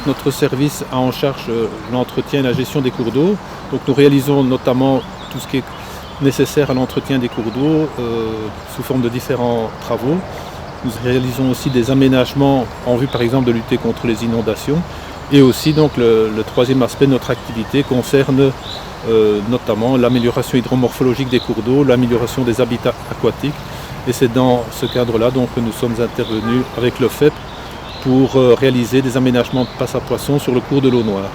notre service a en charge l'entretien et la gestion des cours d'eau. Donc nous réalisons notamment tout ce qui est nécessaire à l'entretien des cours d'eau sous forme de différents travaux. Nous réalisons aussi des aménagements en vue par exemple de lutter contre les inondations. Et aussi donc le troisième aspect de notre activité concerne notamment l'amélioration hydromorphologique des cours d'eau, l'amélioration des habitats aquatiques. Et c'est dans ce cadre-là donc que nous sommes intervenus avec le FEP pour réaliser des aménagements de passes à poissons sur le cours de l'eau Noire.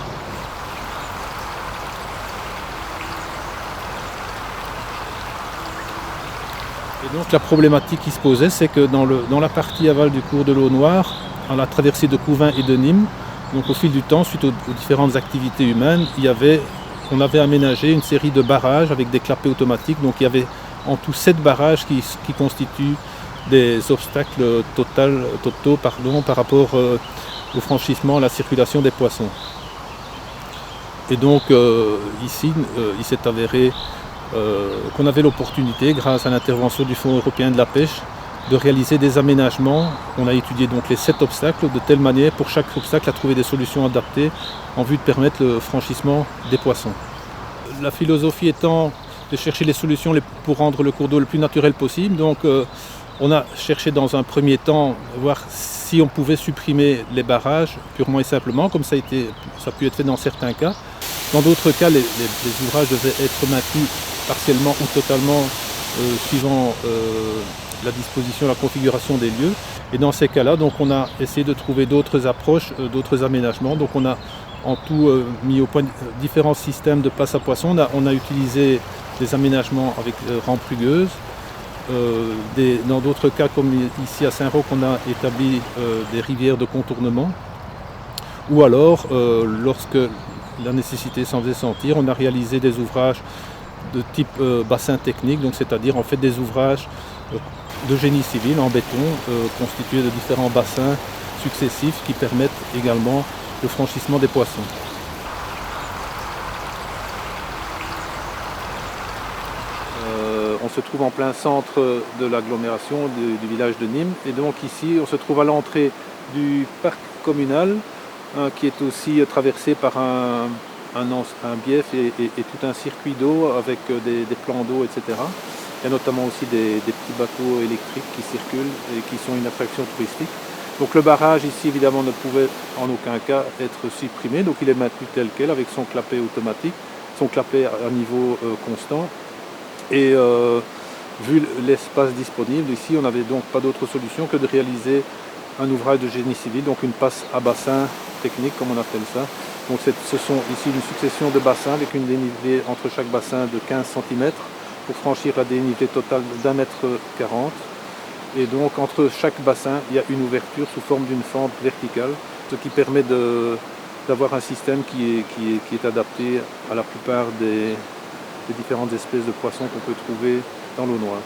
Et donc la problématique qui se posait, c'est que dans la partie aval du cours de l'eau Noire, à la traversée de Couvin et de Nîmes, donc au fil du temps, suite aux différentes activités humaines, on avait aménagé une série de barrages avec des clapets automatiques. Donc il y avait en tout 7 barrages qui constituent des obstacles totaux par rapport au franchissement, à la circulation des poissons. Et donc ici, il s'est avéré qu'on avait l'opportunité, grâce à l'intervention du Fonds européen de la pêche, de réaliser des aménagements. On a étudié donc les 7 obstacles de telle manière pour chaque obstacle à trouver des solutions adaptées en vue de permettre le franchissement des poissons. La philosophie étant de chercher les solutions pour rendre le cours d'eau le plus naturel possible. Donc on a cherché dans un premier temps voir si on pouvait supprimer les barrages purement et simplement, comme ça a pu être fait dans certains cas. Dans d'autres cas, les ouvrages devaient être maintenus partiellement ou totalement suivant la disposition, la configuration des lieux. Et dans ces cas-là, donc on a essayé de trouver d'autres approches, d'autres aménagements. Donc on a en tout mis au point différents systèmes de passes à poissons. On a utilisé des aménagements avec rampes rugueuses. Dans d'autres cas, comme ici à Saint-Roch, on a établi des rivières de contournement. Ou alors, lorsque la nécessité s'en faisait sentir, on a réalisé des ouvrages de type bassin technique, donc c'est-à-dire en fait des ouvrages de génie civil en béton constitués de différents bassins successifs qui permettent également le franchissement des poissons. On se trouve en plein centre de l'agglomération du village de Nîmes, et donc ici on se trouve à l'entrée du parc communal qui est aussi traversé par un bief et tout un circuit d'eau avec des plans d'eau, etc. Il y a notamment aussi des petits bateaux électriques qui circulent et qui sont une attraction touristique. Donc le barrage ici évidemment ne pouvait en aucun cas être supprimé, donc il est maintenu tel quel avec son clapet automatique, son clapet à niveau constant. Et vu l'espace disponible ici, on n'avait donc pas d'autre solution que de réaliser un ouvrage de génie civil, donc une passe à bassin technique comme on appelle ça. Donc ce sont ici une succession de bassins avec une dénivelée entre chaque bassin de 15 cm pour franchir la dénivelée totale d'1,40 m. Et donc entre chaque bassin, il y a une ouverture sous forme d'une fente verticale, ce qui permet d'avoir un système qui est adapté à la plupart des différentes espèces de poissons qu'on peut trouver dans l'eau Noire.